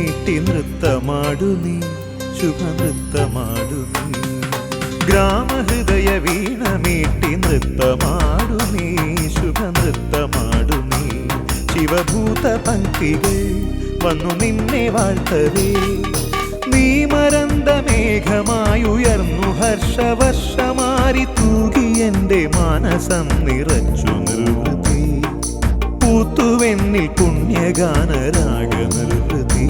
മീട്ടി നൃത്തമാടു നീ, ശുഭനൃത്തമാടു നീ. ഗ്രാമഹൃദയ വീണ മീട്ടി നൃത്തമാടു നീ, ശുഭനൃത്തമാടു നീ. ശിവഭൂത പങ്ക്തികൾ വന്നു നിന്നെ വാഴ്ത്തവേ, നീ മരന്ത മേഘമായുയർന്നു ഹർഷവർഷമാരി തൂകി എൻ്റെ മാനസം നിറച്ചു നിർവൃതി. പൂത്തുവെന്നിൽ പുണ്യഗാനരാഗ നിർവൃതി.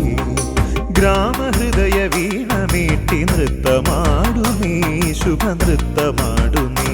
ഗ്രാമഹൃദയ വീണ മീട്ടി നൃത്തമാടു നീ, ശുഭനൃത്തമാടു നീ.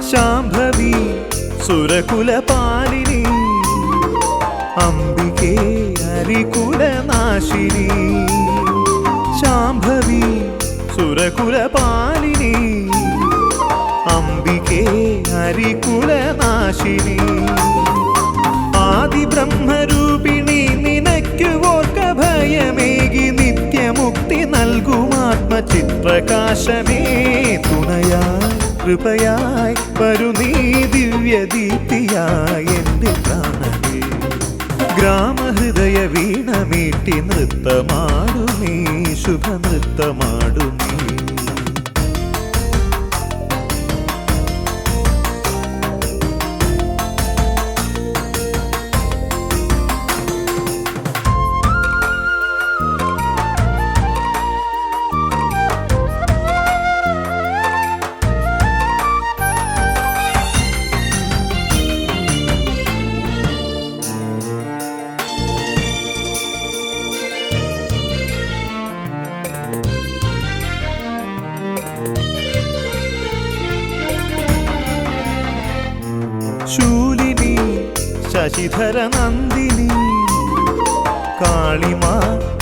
ശാംഭവി സുരകുലപാലിനി, അംബികേ ഹരികുലനാശിനി. ശാംഭവി സുരകുലപാലിനി, അംബികേ ഹരികുലനാശിനി. ആദിബ്രഹ്മരൂപിണി നിനക്കു ഓർക്ക ഭയമേകി നിത്യമുക്തി നൽകുമാത്മചിത്രകാശമേ. തുണയായി കൃപയായി വരു നീ ദിവ്യദീപ്തിയായി എൻ്റെ പ്രാണനേ. ഗ്രാമഹൃദയ വീണ മീട്ടി നൃത്തമാടു നീ, ശുഭനൃത്തമാടു നീ. ശൂലിനി ശശിധര നന്ദിനി, കാളിമാ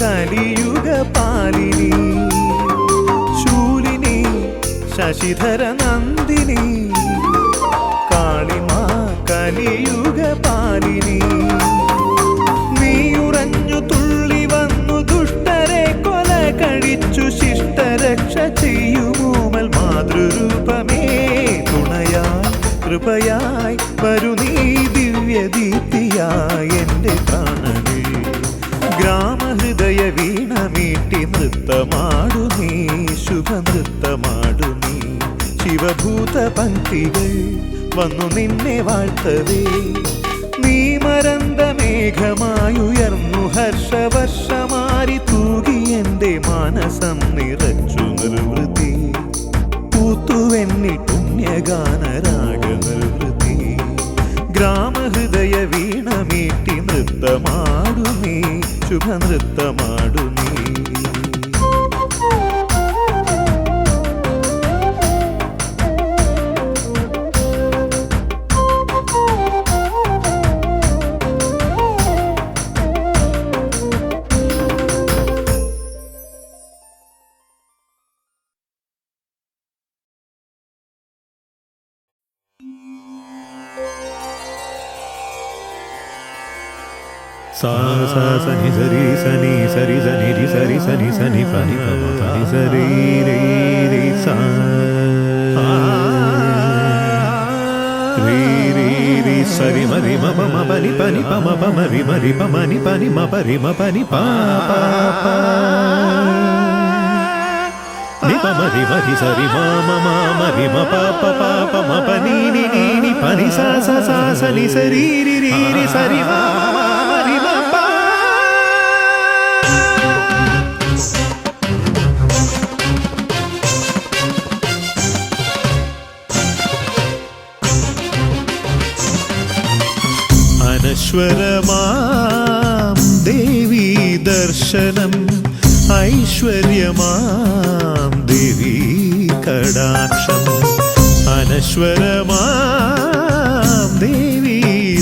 കലിയുഗ പാലിനി. ശൂലിനി ശശിധര നന്ദിനി, കാളിമാ കലിയുഗ പാലിനി. നീയുറഞ്ഞു തുള്ളി വന്നു ദുഷ്ടരെ കൊല കഴിച്ചു ശിഷ്ടരക്ഷ ചെയ്യുമൂമൽ മാതൃരൂപമേ. തുണയായി കൃപയായി വരു നീ ദിവ്യദീപ്തിയായി എൻ്റെ പ്രാണനേ. ഗ്രാമഹൃദയ വീണ മീട്ടി നൃത്തമാടു നീ, ശുഭനൃത്തമാടു നീ. ശിവഭൂത പങ്ക്തികൾ വന്നു നിന്നെ വാഴ്ത്തവേ, നീ മരന്ത മേഘമായുയർന്നു ഹർഷവർഷമാരി തൂകി എൻ്റെ മാനസം നിറച്ചു നിർവൃതി. പൂത്തുവെന്നിൽ പുണ്യഗാനരാഗ നിർവൃതി. ഗ്രാമഹൃദയ വീണ മീട്ടി നൃത്തമാടു നീ, ശുഭനൃത്തമാടു നീ. sa sa sa ni sari sani sari sani ri sari sani sani pani pa ma pa ni sari re re sa re re re sari ma ri ma pa ma pa ni pa ma ri pa ma ni pa ni ma pa ri ma pa ni pa pa pa ni pa ma ri sari ma ma ri ma pa pa ma pa ni ni pa ni sa sa sa sa ni sari ri ri ri sari ma അനശ്വരമാം ദേവീ ദർശനം, ഐശ്വര്യമാം ദേവീ കടാക്ഷം. അനശ്വരമാം ദേവീ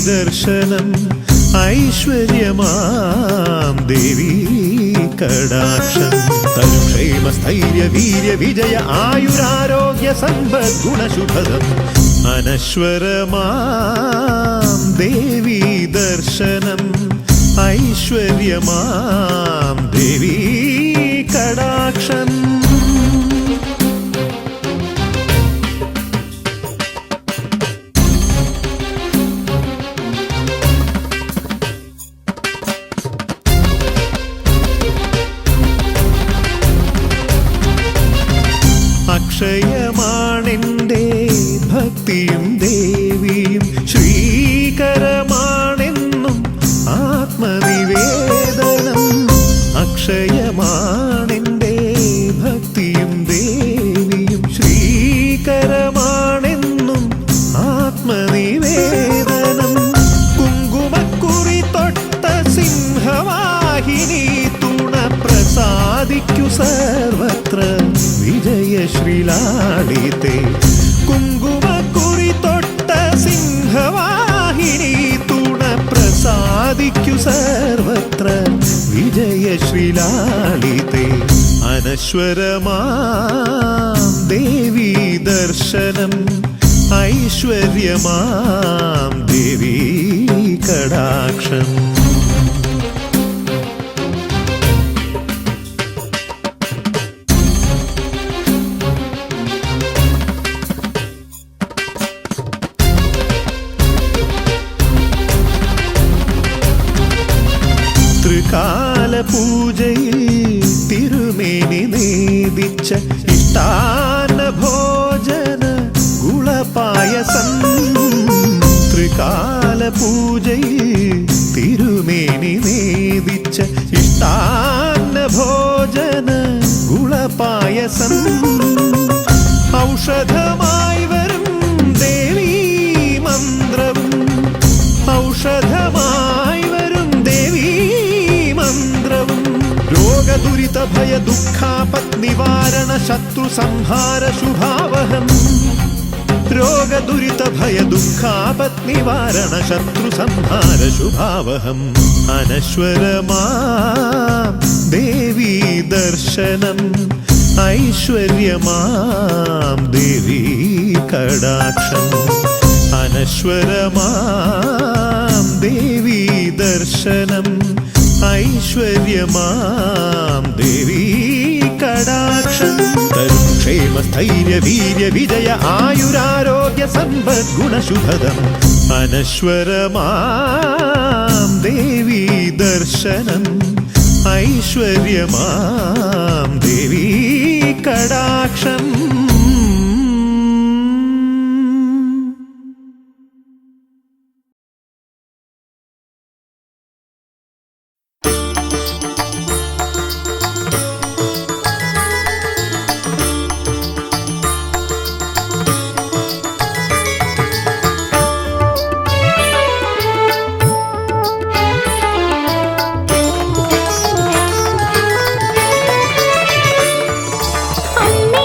ദർശനം ഐശ്വര്യമാം ദേവീ കടാക്ഷം തരും ക്ഷേമസ്ഥൈര്യ വീര്യ വിജയ ആയുരാരോഗ്യ സമ്പദ് ഗുണശുഭദം അനശ്വരമാം ദേവീ ദർശനം ഐശ്വര്യമാം ദേവീ കടാക്ഷം അക്ഷയമാണെൻ്റെ ഭക്തിയും ദേവിയും ശ്രീകരമാണെന്നും ആത്മനിവേദനം അക്ഷയമാണെൻ്റെ ഭക്തിയും ദേവിയും ശ്രീകരമാണെന്നും ആത്മനിവേദനം കുങ്കുമക്കുറി തൊട്ട സിംഹവാഹിനി തുണ പ്രസാദിക്കു സർവത്ര വിജയശ്രീലാളിതേ കുങ്കുമക്കുറി തൊട്ട സിംഹവാഹിനി തുണ പ്രസാദിക്കു സർവത്ര വിജയശ്രീലാളിതേ അനശ്വരമാം ദേവീ ദർശനം ഐശ്വര്യമാം ദേവീ കടാക്ഷം കാലപൂജയിൽ തിരുമേനി നേദിച്ച ഇഷ്ടാന്ന ഭോജന ഗുളപായസം ത്രികാലപൂജയിൽ തിരുമേനി നേദിച്ച ഇഷ്ടാന്ന ഭോജന ഗുളപായസം ഔഷധമായി വരും ദേവീ മന്ത്രവും ഔഷധമായി വരും ദേവീ മന്ത്രവും രോഗദുരിത ഭയ ദുഃഖാപത് നിവാരണ ശത്രു സംഹാര ശുഭാവഹം രോഗദുരിത ഭയ ദുഃഖാപത് നിവാരണ ശത്രു സംഹാര ശുഭാവഹം അനശ്വരമാം ദേവീ ദർശനം ഐശ്വര്യമാം ദേവീ കടാക്ഷം അനശ്വരമാം ദേവീ ദർശനം ഐശ്വര്യമാം ദേവീ കടാക്ഷം തരും ക്ഷേമസ്ഥൈര്യ വീര്യ വിജയ ആയുരാരോഗ്യ സമ്പദ് ഗുണശുഭദം അനശ്വരമാം ദേവീ ദർശനം ഐശ്വര്യമാം ദേവീ കടാക്ഷം അമ്മേ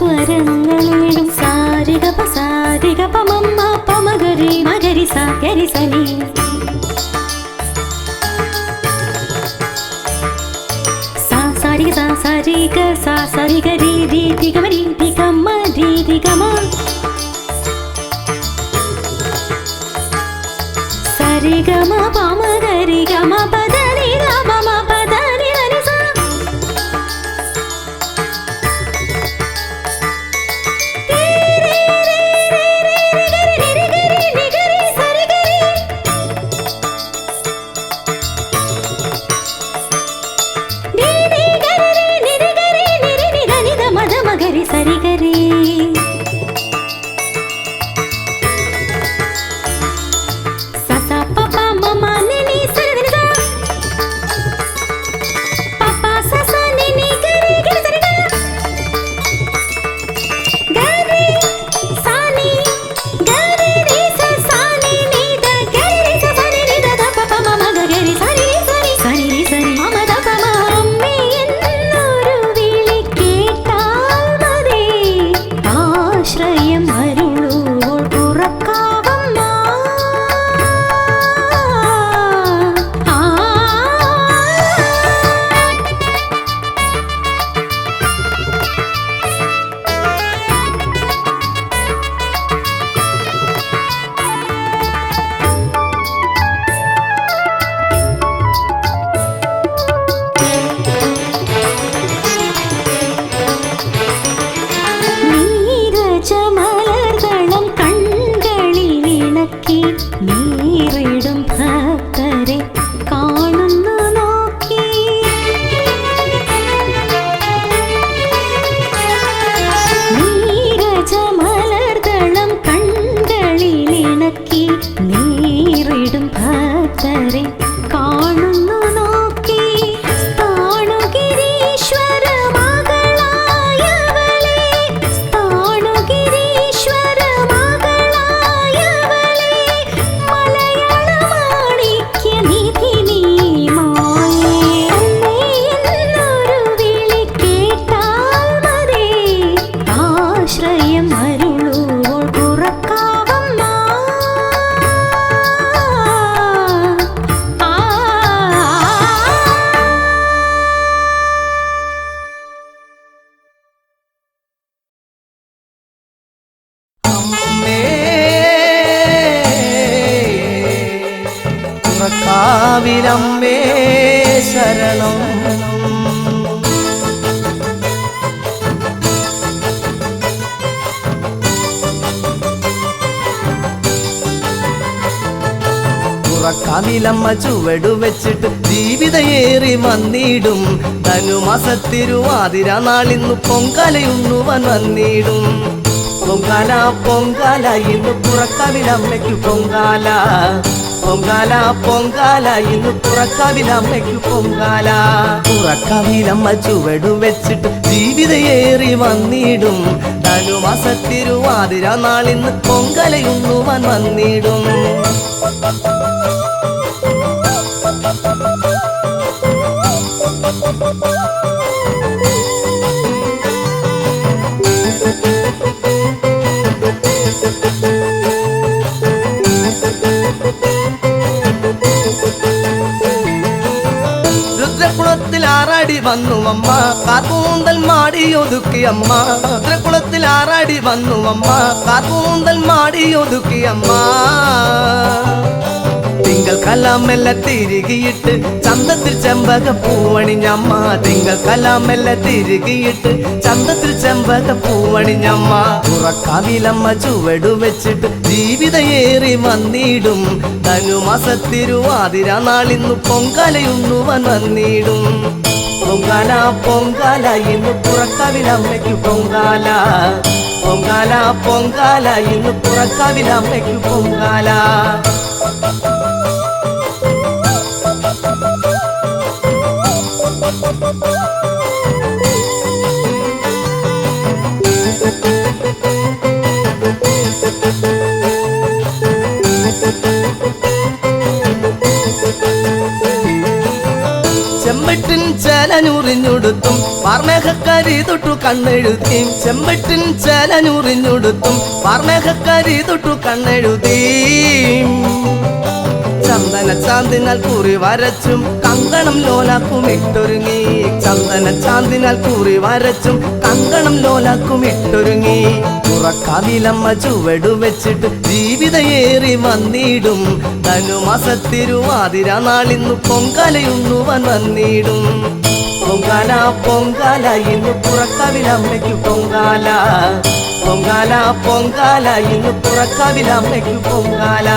സ്വരങ്ങളേടും സാരിഗ പമമ്മ പമഗരി മഗരി സ ഗരി സനി sa sa ri ga ri ri ri ga ma ri ri ga ma ri ri ga ma sa ri ga ma pa ma ga ri ga ma pa da ni ga ma ma pa da ni da ni sa సరి గరి సస పప మమ నిని సరి ని పప సస నిని గరి గరి సరి గరి సాని గరి రి స సాని ని ద గరి రి స సాని ని ద ద పప మమ గరి సరి సరి సరి రి సరి మమ ద పమ అమ్మే എന്നൊരു വിളി കേട്ടാൽ ആശ്രയം അരുളുവോൾ ഉറക്കാവമ്മ നീരജമലർദളം കൺകളിൽ വിളക്കി നീറിടും ഭക്തരെ കാണുന്നു നോക്കി നീരജമലർദളം കൺകളിൽ ഇണക്കി നീറിടും ഭക്തരെ കാണുന്നു നോക്കി സ്ഥാണുഗിരീശ്വര മകളായവളെ സ്ഥാണുഗിരീശ്വര മകളായവളെ മലയാള മാണിക്യ നിധി നീ മായേ അമ്മേ എന്നൊരു വിളി കേട്ടാൽ മതി ആശ്രയം അരുളുവോൾ ഉറക്കാവമ്മ കാവിലമ്മേ ശരണം കാവിലമ്മ ചുവടു വെച്ചിട്ട് ജീവിതയേറി വന്നിടും ധനുമാസത്തിരുവാതിര നാളിന്നു പൊങ്കാലയുണ്ണുവാൻ വന്നിടും പൊങ്കാല പൊങ്കാല ഇന്ന് പുറക്കാവിലമ്മയ്ക്കു പൊങ്കാല പൊങ്കാല പൊങ്കാല ഇന്ന് പുറക്കാവിലമ്മയ്ക്കു പൊങ്കാല പുറക്കാവിലമ്മ ചുവടു വെച്ചിട്ട് ജീവിതയേറി വന്നിടും ധനുമാസത്തിരുവാതിര നാളിന്ന് പൊങ്കാലയുണ്ണുവാൻ വന്നിടും രുദ്രകുളത്തിൽ ആറാടി വന്നു അമ്മ കാർക്കൂന്തൽ മാടി അമ്മ രുദ്രകുളത്തിൽ ആറാടി വന്നു അമ്മ കാർക്കൂന്തൽ മാടി അമ്മ തിങ്കൾക്കെല്ലാമെല്ലാം തിരികിയിട്ട് ചന്തത്തിൽ ചെമ്പക പൂവണിഞ്ഞമ്മ തിങ്കൾക്കെല്ലാമെല്ലാം തിരികിയിട്ട് ചന്തത്തിൽ ചെമ്പക പൂവണിഞ്ഞമ്മ പുറക്കാവിലമ്മ ചുവടു വെച്ചിട്ട് ജീവിതയേറി വന്നിടും ധനുമാസത്തിരുവാതിര നാളിന്നു പൊങ്കാലയുണ്ണുവാൻ വന്നിടും പൊങ്കാല പൊങ്കാല ഇന്ന് പുറക്കാവിലമ്മയ്ക്കു പൊങ്കാല പൊങ്കാല പൊങ്കാല ഇന്ന് പുറക്കാവിലമ്മയ്ക്കു പൊങ്കാല ചെമ്പട്ടിൻ ചേല ചേലനുറിഞ്ഞുടുത്തും വാർമേഘക്കാരി തൊട്ടു കണ്ണെഴുതിയും ചെമ്പട്ടിൻ ചേലനുറിഞ്ഞുടുത്തും വാർമേഘക്കാരി തൊട്ടു കണ്ണെഴുതിയും ചന്ദന ചാന്തിനാൽ കുറി വരച്ചും കങ്കണം ലോലാക്കും ഇട്ടൊരുങ്ങി ചന്ദന ചാന്തിനാൽ കുറി വരച്ചും കങ്കണം ലോലാക്കും ഇട്ടൊരുങ്ങി തുറക്കാവിലമ്മ ചുവടു വെച്ചിട്ട് ജീവിതയേറി വന്നിടും ധനുമാസത്തിരുവാതിര നാളിന്നു പൊങ്കാലയുണ്ണുവാൻ വന്നിടും പൊങ്കാല പൊങ്കാല ഇന്ന് പുറക്കാവിലമ്മയ്ക്കു പൊങ്കാല പൊങ്കാല പൊങ്കാല ഇന്ന് പുറക്കാവിലമ്മയ്ക്കു പൊങ്കാല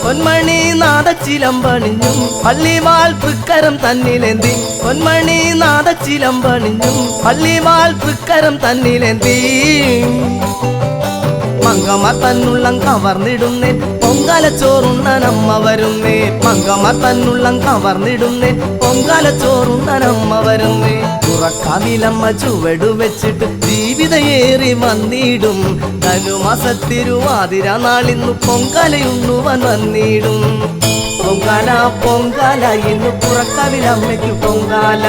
പൊന്മണി നാദച്ചിലമ്പണിഞ്ഞും പള്ളിവാൾ തൃക്കരം തന്നിലേന്തി പൊന്മണി നാദച്ചിലമ്പണിഞ്ഞും പള്ളിവാൾ തൃക്കരം തന്നിലേന്തി മങ്കമാർ തന്നുള്ളം കവർന്നിടുന്നേ പൊങ്കാല ചോറുണ്ണനമ്മ വരുന്നേ മങ്കമാർ തന്നുള്ളം കവർന്നിടുന്നേ പൊങ്കാല ചോറുണ്ണനമ്മ വരുന്നേ തുറക്കാവിലമ്മ ചുവടു വെച്ചിട്ട് ജീവിതയേറി വന്നിടും ധനുമാസത്തിരുവാതിര നാളിന്നു പൊങ്കാലയുണ്ണുവാൻ വന്നിടും പൊങ്കാല പൊങ്കാല ഇന്ന് പുറക്കാവിലമ്മയ്ക്കു പൊങ്കാല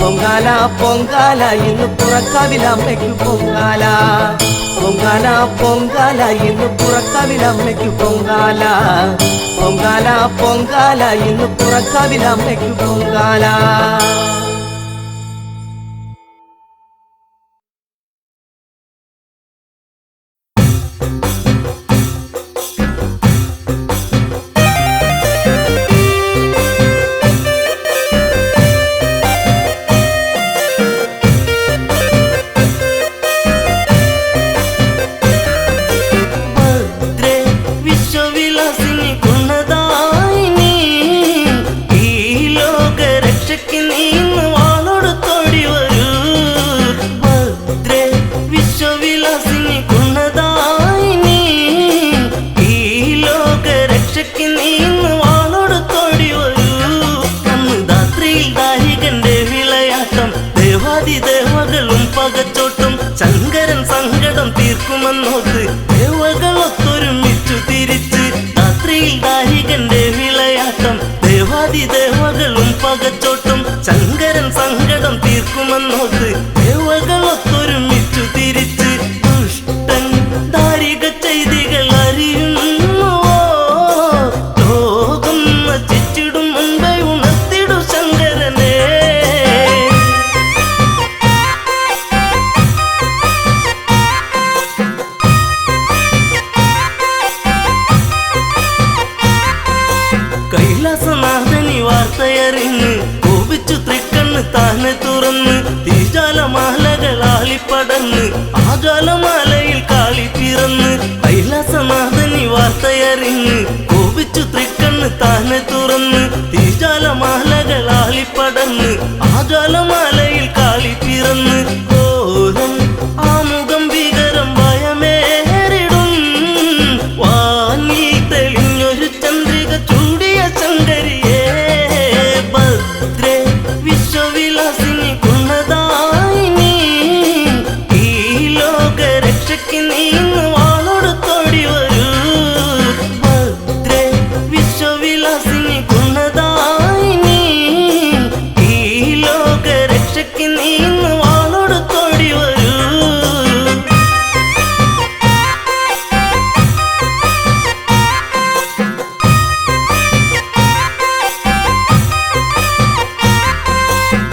പൊങ്കാല പൊങ്കാല ഇന്ന് പുറക്കാവിലമ്മയ്ക്കു പൊങ്കാല പൊങ്കാല പൊങ്കാല ഇന്ന് പുറക്കാവിലമ്മയ്ക്കു പൊങ്കാല പൊങ്കാല പൊങ്കാല ഇന്ന് പുറക്കാവിലമ്മയ്ക്കു പൊങ്കാല ശങ്കരൻ സങ്കടം തീർക്കുമെന്നോത്ത് ദേവകളൊത്തൊരുമിച്ചു തിരിച്ച് രാത്രിയിൽ ദാരികന്റെ വിളയാട്ടം ദേവാദി ദേവകളും പകച്ചോട്ടും ശങ്കരൻ സങ്കടം തീർക്കുമെന്നോത്ത് ദേവകളൊത്തൊരുമിച്ചു തിരിച്ച് ദുഷ്ടൻ ദാരിക ചെയ്തികൾ അറിയുന്നുവോ ലോകം നശിച്ചിടും മുമ്പേ ഉണർത്തിടു ശങ്കരനെ കൈലാസനാഥനി വാർത്തയറിഞ്ഞ് കോപിച്ചു തൃക്കണ്ണ് താനെ തുറന്ന് തീജാലമാലകളാളിപ്പടന്ന് ആജാലമാലയിൽ കാളി പിറന്ന് കൈലാസനാഥനി വാർത്തയറിഞ്ഞ് കോപിച്ചു തൃക്കണ്ണ് താനെ തുറന്ന് തീജാലമാലകളാളിപ്പടന്ന് ആജാലമാലയിൽ കാളി പിറന്ന് ഘോരം ആമുഖം ഭീകരം ഭയമേറിടും വാനി തെളിഞ്ഞൊരു ചന്ദ്രിക ചൂടിയ ശങ്കരിയേ ഭദ്രേ വിശ്വവിലാസിനി ഗുണദായിനി ഈ ലോകരക്ഷയ്ക്ക് നീന്ന് വാളോടുത്തോടി വരൂ ഭദ്രേ വിശ്വവിലാസിനി ഗുണദായിനി ഈ ലോകരക്ഷയ്ക്ക് നീന്ന് വാളോടുത്തോടി വരൂ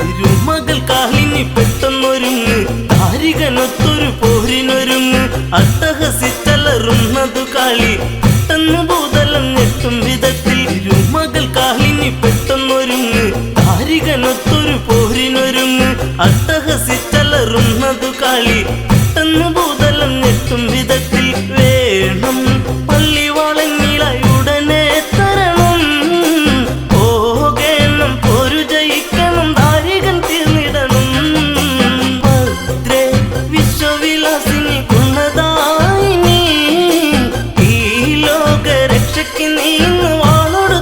തിരുമകൾ കാളിനി പെട്ടെന്നൊരുങ്ങ് ദാരികനൊത്തൊരു പോരിനൊരുങ്ങ് അട്ടഹസിച്ചലറുന്നതു കാളി പെട്ടെന്ന് ഭൂതലം ഞെട്ടും വിധത്തിൽ തിരുമകൾ കാളിനി പെട്ടെന്നൊരുങ്ങ് ദാരികനൊത്തൊരു പോരിനൊരുങ്ങ് അട്ടഹസിച്ചലറുന്നതു കാളി പെട്ടെന്ന് ഭൂതലം ഞെട്ടും വിധത്തിൽ വേണം പള്ളിവാളങ്ങിളയുടനെ തരണം പോകേണം പോരു ജയിക്കണം ദാരികൻ തീർന്നിടണം ഭദ്രേ വിശ്വവിലാസിനി ഗുണദായിനി ഈ ലോകരക്ഷയ്ക്ക് നീന്ന് വാളോട്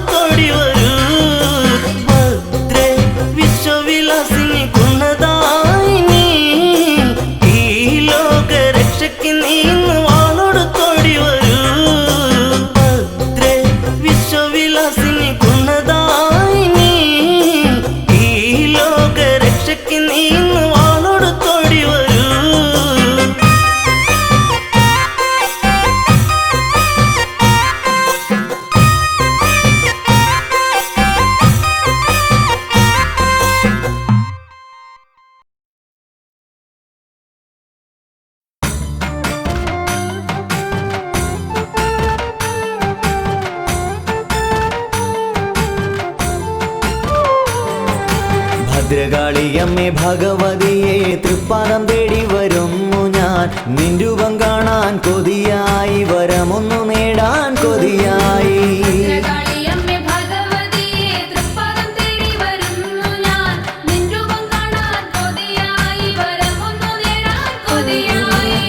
ഭദ്രകാളിയമ്മേ ഭഗവതിയെ തൃപ്പാദം തേടി വരുന്നു ഞാൻ. നിൻ രൂപം കാണാൻ കൊതിയായി, വരമൊന്നു നേടാൻ കൊതിയായി. ഭദ്രകാളിയമ്മേ ഭഗവതിയെ തൃപ്പാദം തേടി വരുന്നു ഞാൻ. നിൻ രൂപം കാണാൻ കൊതിയായി, വരമൊന്നു നേടാൻ കൊതിയായി.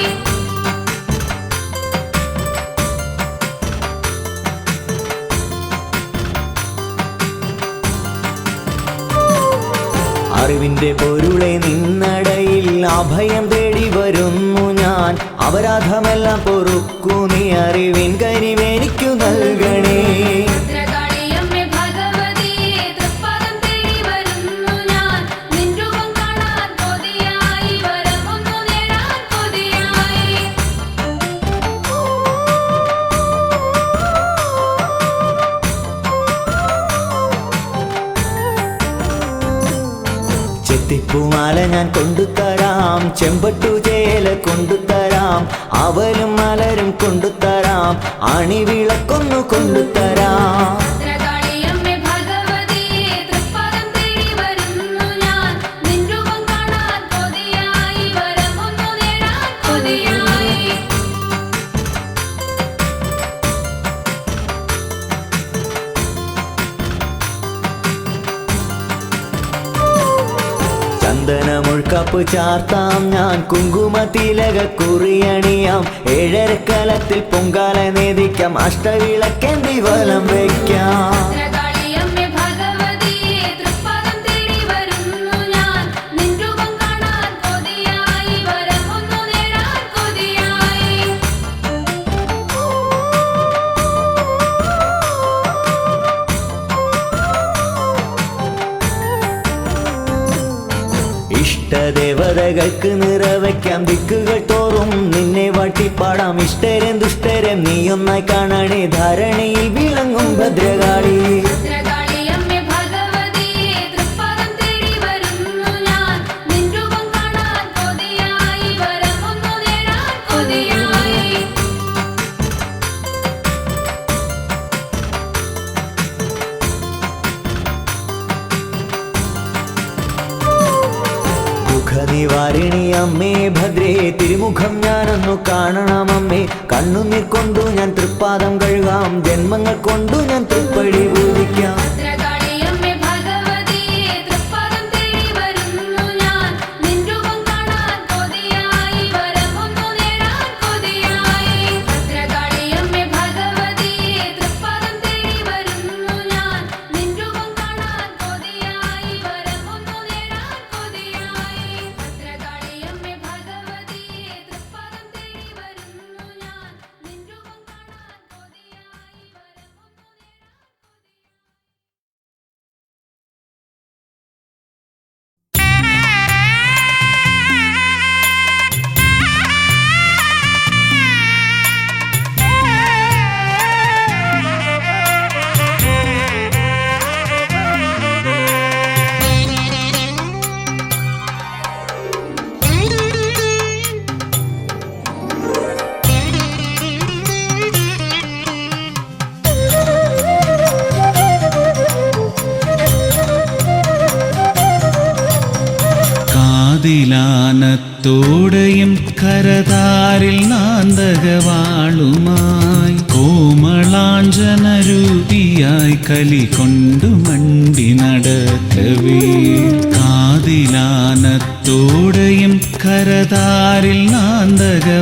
അറിവിന്റെ പൊരുളെ നിന്നടയിൽ അഭയം തേടി വരുന്നു ഞാൻ. അപരാധമെല്ലാം പൊറുക്കൂ നീ, അറിവിൻ കരിവെനിക്കു നൽകണേ. ഭദ്രകാളിയമ്മേ ഭഗവതിയെ തൃപ്പാദം തേടി വരുന്നു ഞാൻ. നിൻ രൂപം കാണാൻ കൊതിയായി, വരമൊന്നു നേടാൻ കൊതിയായി. ചെത്തിപ്പൂമാല ഞാൻ കൊണ്ടുതരാം, ചെമ്പട്ടു ചേല കൊണ്ടുതരാം, അവലും മലരും കൊണ്ടുതരാം, അണിവിളക്കൊന്നു കൊണ്ടുതരാം. ഭദ്രകാളിയമ്മേ ഭഗവതിയെ തൃപ്പാദം തേടി വരുന്നു ഞാൻ. നിൻ രൂപം കാണാൻ കൊതിയായി, വരമൊന്നു നേടാൻ കൊതിയായി. ചന്ദനമുൾക്കപ്പ് ചാർത്താം ഞാൻ, കുങ്കുമത്തിലക കുറിയണിയാം, ഏഴരക്കലത്തിൽ പൊങ്കാല നേദിക്കാം, അഷ്ടവിളക്കെന്തി വലം വയ്ക്കാം. ഭദ്രകാളിയമ്മേ ഭഗവതിയെ തൃപ്പാദം തേടി വരുന്നു ഞാൻ. നിൻ രൂപം കാണാൻ കൊതിയായി, വരമൊന്നു നേടാൻ കൊതിയായി. ഇഷ്ടദേവതകൾക്ക് നിറവയ്ക്കാം, ദിക്കുകൾ തോറും നിന്നെ വാട്ടിപ്പാടാം, ഇഷ്ടരം ദുഷ്ടരം നീയൊന്നായി കാണണേ, ധരണിയിൽ വിളങ്ങും ഭദ്രകാളി. ഭദ്രകാളിയമ്മേ ഭഗവതിയെ തൃപ്പാദം തേടി വരുന്നു ഞാൻ. നിൻ രൂപം കാണാൻ കൊതിയായി, വരമൊന്നു നേടാൻ കൊതിയായി. ദുഃഖനിവാരിണി അമ്മേ ഭദ്രേ, തിരുമുഖം ഞാനൊന്നു കാണണമമ്മേ, കണ്ണുനീർ കൊണ്ടു ഞാൻ തൃപ്പാദം കഴുകാം, ജന്മങ്ങൾ കൊണ്ടു ഞാൻ തൃപ്പടി പൂജിക്കാം. ഭദ്രകാളിയമ്മേ ഭഗവതിയെ തൃപ്പാദം തേടി വരുന്നു ഞാൻ. നിൻ രൂപം കാണാൻ കൊതിയായി, വരമൊന്നു നേടാൻ കൊതിയായി. ഭദ്രകാളിയമ്മേ ഭഗവതിയെ തൃപ്പാദം തേടി വരുന്നു ഞാൻ. നിൻ രൂപം കാണാൻ കൊതിയായി, വരമൊന്നു നേടാൻ കൊതിയായി. ഭദ്രകാളിയമ്മേ ഭഗവതിയെ തൃപ്പാദം തേടി വരുന്നു ഞാൻ. നിൻ രൂപം കാണാൻ കൊതിയായി, വരമൊന്നു കാതിലാനത്തോടെയും കരതാരിൽ നാന്തകവാളുമായി, കോമളാഞ്ജനരൂപിയായി കലി കൊണ്ടു മണ്ടി നടക്കവേ. കാതിലാനത്തോടെയും കരതാരിൽ നാന്തകവാളുമായി,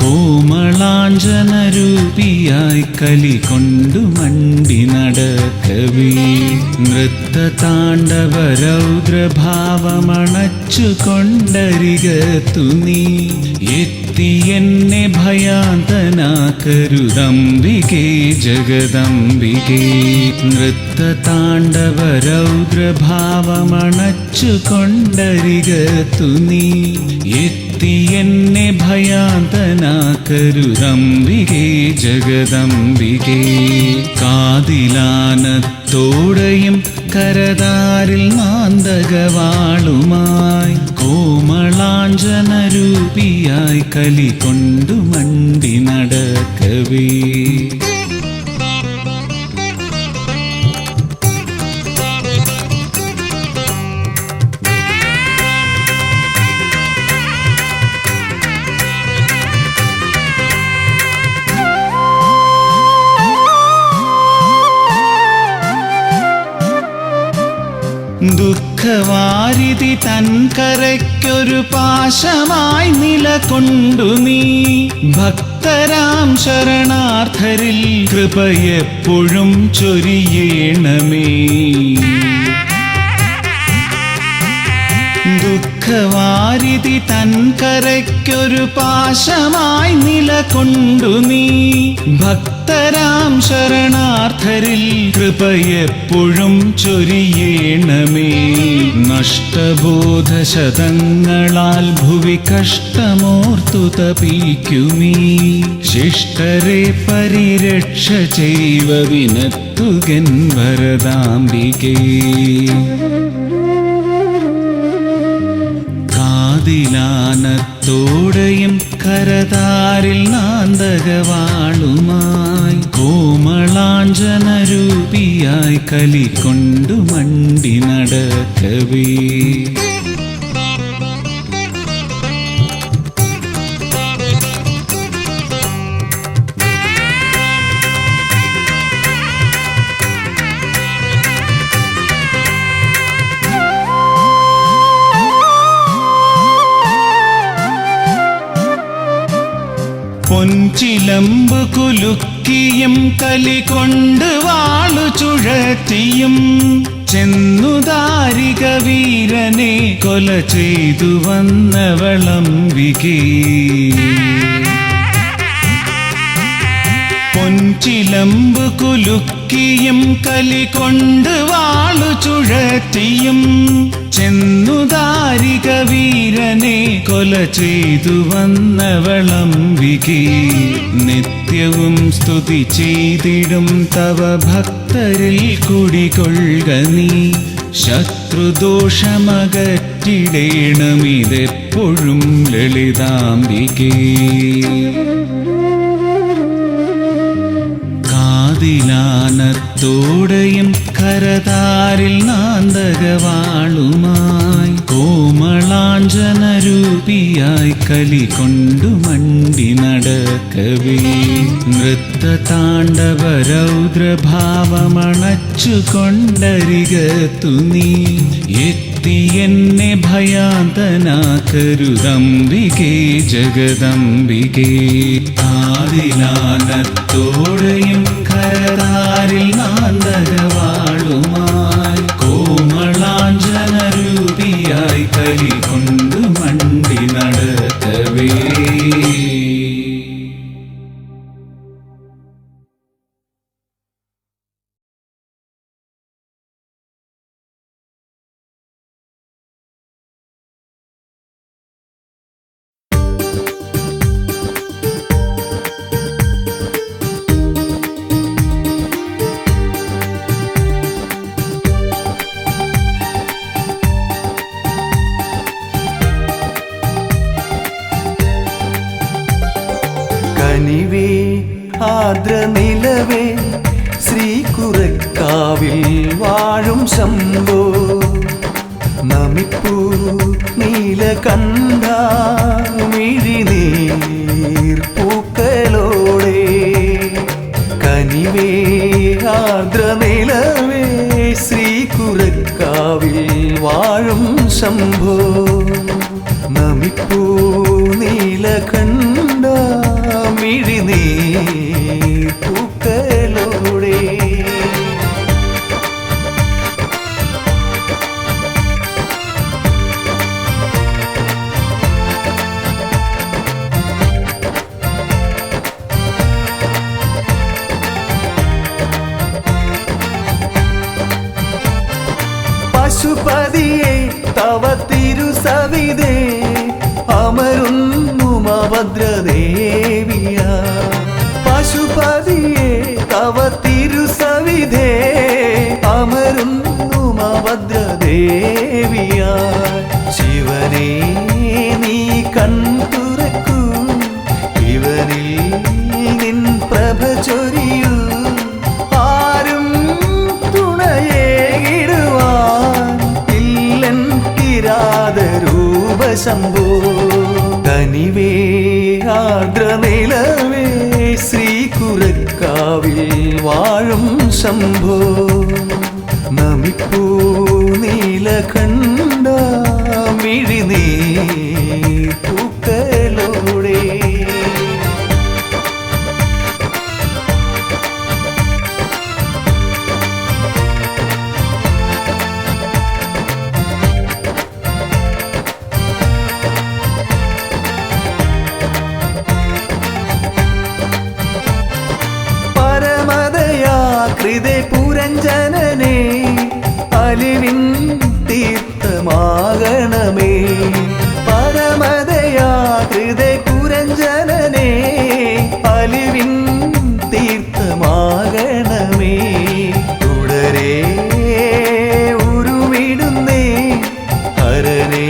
കോമളാഞ്ജനരൂപിയായി കലി കൊണ്ടു മണ്ടി നടക്കവേ. നൃത്തതാണ്ഡവ രൗദ്രഭാവമണച്ചു കൊണ്ടരികത്തു നീ എത്തി എന്നെ ഭയാന്തനാക്കരുതംബികേ ജഗദംബികേ. നൃത്തതാണ്ഡവ രൗദ്രഭാവമണച്ചു കൊണ്ടരികത്തു നീ എത്തി എന്നെ ഭയാന്തനാക്കരുതംബികേ ജഗദംബികേ. കാതിലാനത്തോടെയും കരതാരിൽ നാന്തകവാളുമായി, കോമളാഞ്ജനരൂപിയായി കലി കൊണ്ടു മണ്ടി നടക്കവേ. ദുഃഖവാരിധി തൻകരയ്ക്കൊരു പാശമായി നിലകൊണ്ടു നീ ഭക്തരാം ശരണാർത്ഥരിൽ കൃപയെപ്പോഴും ചൊരിയേണമേ. ദുഃഖവാരിധി തൻകരയ്ക്കൊരു പാശമായി നിലകൊണ്ടു നീ ഭക്തരാം ശരണാർത്ഥരിൽ കൃപയെപ്പോഴും ചൊരിയേണമേ. നഷ്ടബോധശതങ്ങളാൽ ഭുവി കഷ്ടമോർത്തു തപിക്കുമീ ശിഷ്ടരെ പരിരക്ഷ ചെയ്വ വിനത്തുകൻ വരദാംബികേ. കാതിലാനത്തോടെയും കരതാരിൽ നാന്തകവാളുമായി കോമളാഞ്ജനരൂപിയായി കലികൊണ്ടു മണ്ടി നടക്കവേ. പൊൻചിലമ്പ് കുലുക്കിയും കലികൊണ്ട് വാളു ചുഴറ്റിയും ചെന്നു ദാരിക വീരനെ കൊല ചെയ്തു വന്നവളംബികേ. പൊൻചിലമ്പ് കുലുക്കിയും കലികൊണ്ട് വാളു ചുഴറ്റിയും ചെന്നു ദാരിക വീരനെ കൊല ചെയ്തു വന്നവളംബികേ. നിത്യവും സ്തുതി ചെയ്തിടും തവ ഭക്തരിൽ കുടികൊള്ളുക നീ. ശത്രുദോഷമകറ്റിടേണമിതെപ്പോഴും ലളിതാംബികേ. കാതിലാനത്തോടെയും കരതാരിൽ നാന്തകവാളുമായി കോമളാഞ്ജനരൂപിയായി കലികൊണ്ടു മണ്ടി നടക്കവേ. നൃത്തതാണ്ഡവ രൗദ്രഭാവമണച്ചു കൊണ്ടരികത്തു നീ എത്തി എന്നെ ഭയാന്തനാക്കരുതംബികേ ജഗദംബികേ. കാതിലാനത്തോടെയും കരതാരിൽ നാന്തകവാളുമായി കോമളാഞ്ജനരൂപിയായി കലികൊണ്ടു മണ്ടി നടക്കവേ. കനിവേ ആർദ്രനിലവേ ശ്രീകുറക്കാവിൽ വാഴും ശംഭോ നമിപ്പൂ നീലകണ്ഠ മിഴിനീർ പൂക്കളോടെ. കനിവേ ആർദ്രനിലവേ ശ്രീകുറക്കാവിൽ വാഴും ശംഭോ നമിപ്പൂ നീലകണ്ഠ മിഴിനീർ പൂക്കളോടെ. പശുപതിയെ തവ തിരുസവിധേ അമരുന്നു ഭദ്രദേവിയ. പശുപതിയെ തവ തിരുസവിധേ അമരുന്നു ഭദ്രദേവിയ. ശിവനെ നീ കൺതുറക്കൂ ഇവനിൽ നിൻ പ്രഭ ചൊരിയൂ. ആരും തുണയേകിടുവാൻ ഇല്ലൻ കിരാതരൂപ ശംഭോ. കനിവേ ആർദ്രനിലവേ ശ്രീകുറക്കാവിൽ വാഴും ശംഭോ നമിപ്പൂ നീലകണ്ഠ മിഴിനീർ പൂക്കളോടെ പരമദയാകൃതേ പുരഞ്ജനനേ അലിവിൻ തീർത്ഥമാകണമേ പരമദയാകൃതേ പുരഞ്ജനനേ അലിവിൻ തീർത്ഥമാകണമേ തുടരേ ഉരുവിടുന്നേ ഹരനേ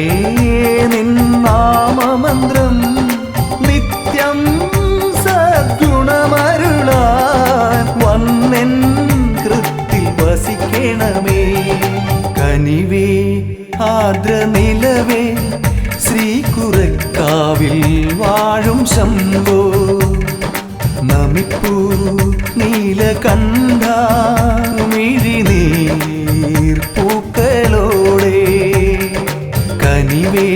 നിൻ നാമമന്ത്രം നിത്യം സദ്ഗുണമരുളാൻ വന്നെൻ കൃത്തിൽ വസിക്കണമേ കനിവേ ആർദ്ര നിലവേ ശ്രീകുറക്കാവിൽ വാഴും ശംഭോ നമിപ്പൂ നീലകണ്ഠ മിഴിനീർ പൂക്കളോടെ കനിവേ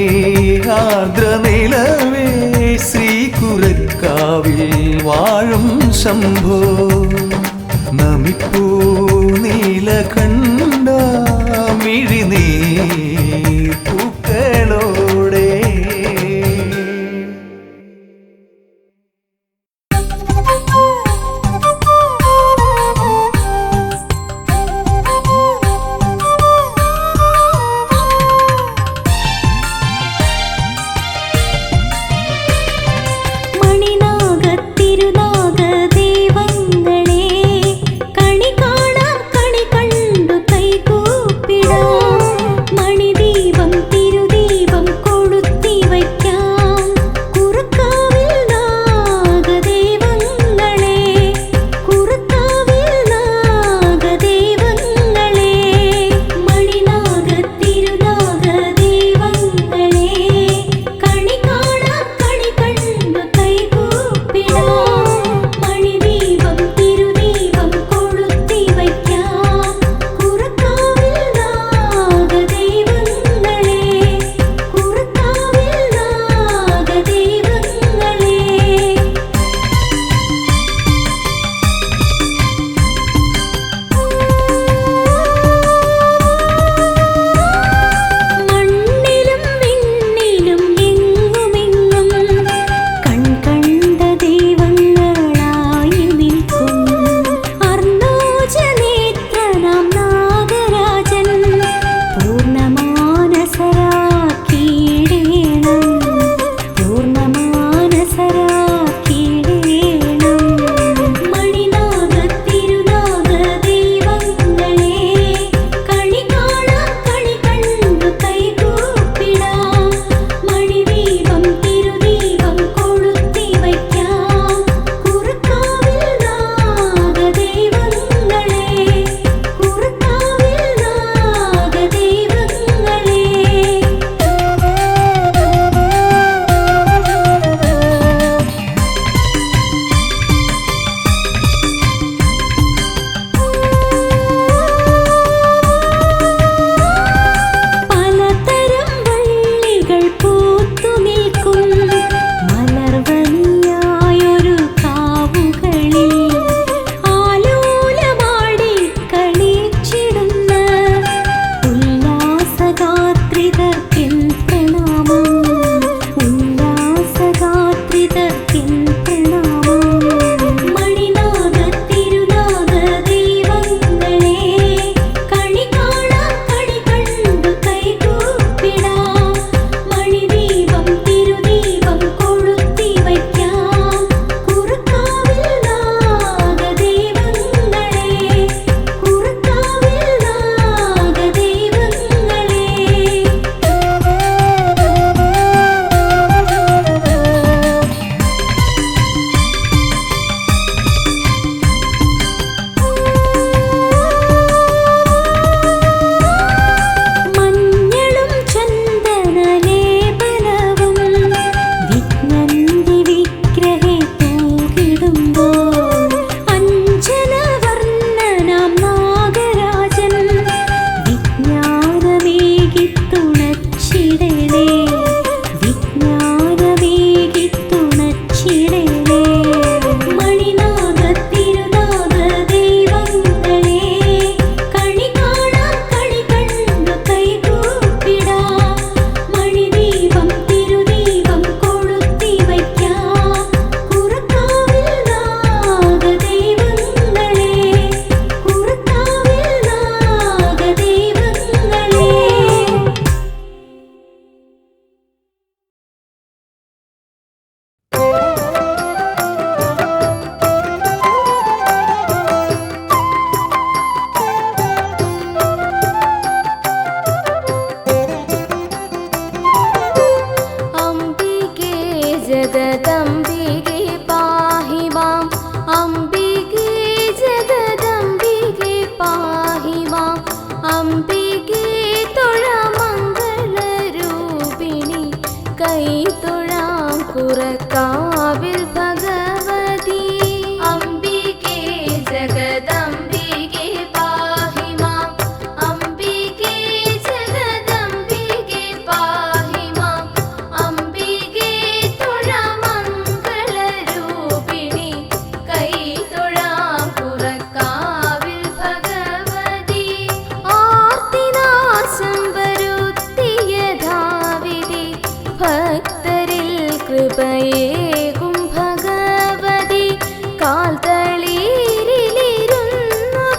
ആർദ്ര നിലവേ ശ്രീകുറക്കാവിൽ വാഴും ശംഭോ നമിപ്പൂ നീലകണ്ഠ മിഴിനീർ പൂക്കളോടെ മണിനാഗത്തിരുനാഗ ദൈവങ്ങളെ കണികാ പുറക്കാവിൽ ഭഗവതി അംബികേ ജഗദംബികേ പാഹി മാം അംബികേ ജഗദംബികേ പാഹി മാം അംബികേ തുഴമംഗളരൂപിണി കൈ തൊഴാം പുറക്കാവിൽ ഭഗവതി ആർത്തിനാശം വരുത്തിയ ധാവിതി ഭക്തരിൽ കൃപയേകും ഭഗവതി കാൽ തളീരിലിരുന്നു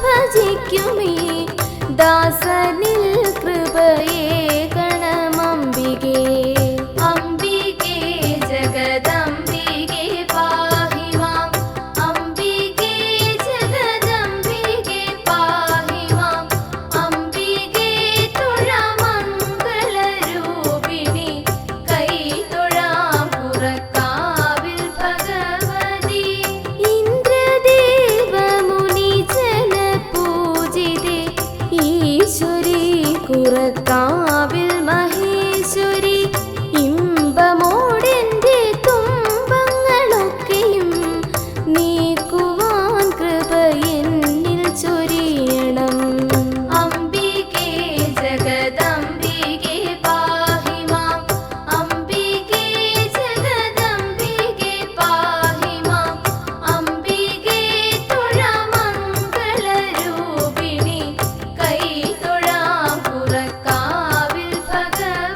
ഭജിക്കുമേ ദാസനിൽ കൃപയേകണമംബികേ അംബികേ ജഗദംബികേ പാഹി മാം അംബികേ ജഗദംബികേ പാഹി മാം അംബികേ തുഴമംഗളരൂപിണി കൈ തൊഴാം പുറക്കാവിൽ ഭഗവതി ഇന്ദ്രദേവ മുനിജന പൂജിതേ ഈശ്വരി കുറക്കാവിൽ മഹേശ്വരി ഇമ്പമോടെന്റെ തുമ്പങ്ങളൊക്കെയും നീക്കുവാൻ കൃപ എന്നിൽ ചൊരിയണം അംബികേ ജഗദംബികേ പാഹി മാം അംബികേ ജഗദംബികേ പാഹി മാം അംബികേ തുഴമംഗളരൂപിണി കൈ തൊഴാം പുറക്കാവിൽ ഭഗവതി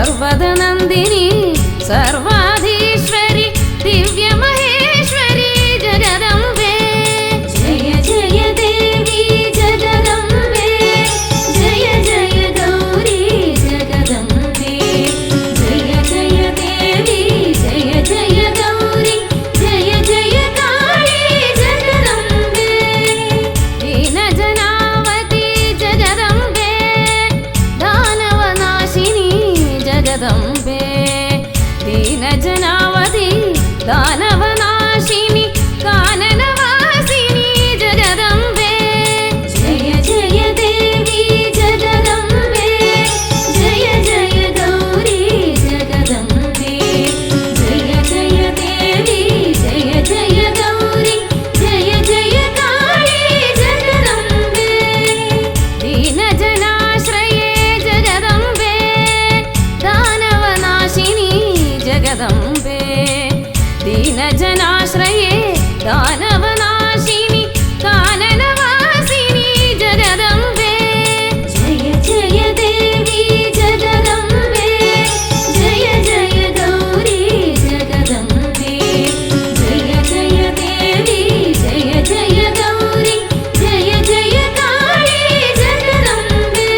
पर्वतनन्दिनी सर्वाधीश्वरि दिव्यमहेश्वरी जगदम्बे जय जय देवी जगदम्बे जय जय गौरी जगदम्बे जय जय देवी जय जय गौरी जय जय काली जगदम्बे दीनजनावती जगदम्बे दानवनाशिनी जगदम्बे दीनजनावती दानवनाशिनी काननवासिनी जगदम्बे जय जय देवी जगदम्बे जय जय गौरी जगदम्बे जय जय देवी जय जय गौरी जय जय काली जगदम्बे दीनजनाश्रये जगदम्बे दानवनाशिनी जगदम्बे दीनजनाश्रये दानवनाशिनी काननवासिनी जगदम्बे जय जय देवी जगदम्बे जय जय गौरी जगदम्बे जय जय देवी जय जय गौरी जय जय काली जगदम्बे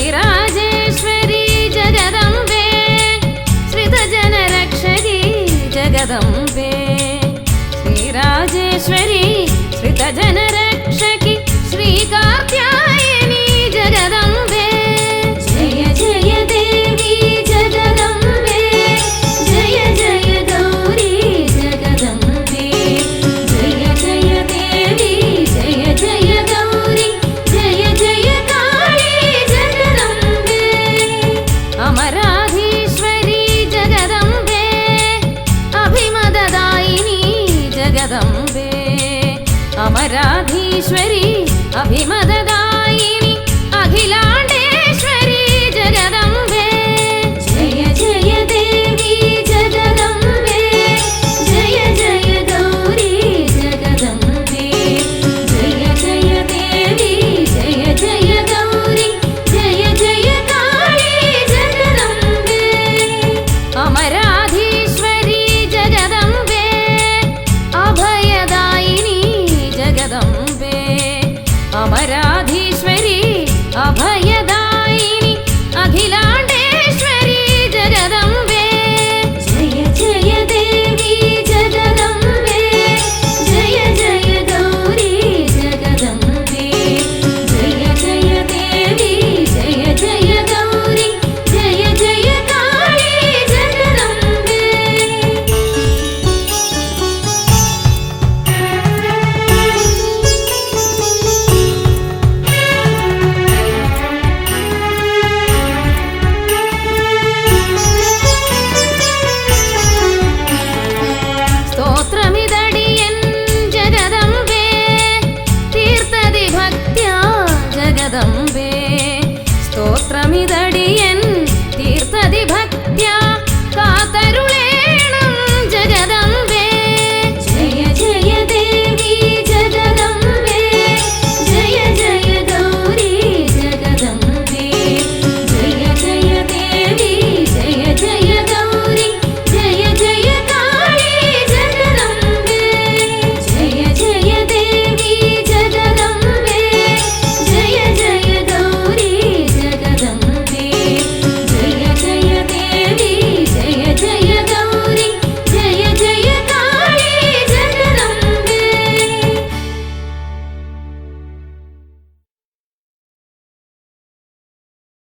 श्रीराजेश्वरी जगदम्बे श्रितजनरक्षकी जगदम्बे श्रीराजेश्वरी श्रितजनरक्षकी श्रीकात्यायनी जगदम्बे जय जय देवी जगदम्बे जय जय गौरी जगदम्बे जय जय देवी जय जय गौरी जय जय काली जगदम्बे अमराधीश्वरी जगदम्बे अभिमददायिनी जगदम्बे अमराधीश्वरी अभिमददायिनी अखिलाण्डेश्वरी जगदम्बे जय जय देवी जगदम्बे जय जय गौरी जगदम्बे जय जय देवी जय जय गौरी जय जय काली जगदम्बे अमराधीश्वरी जगदम्बे अभयदायिनी जगदम्बे अमराधीश्वरी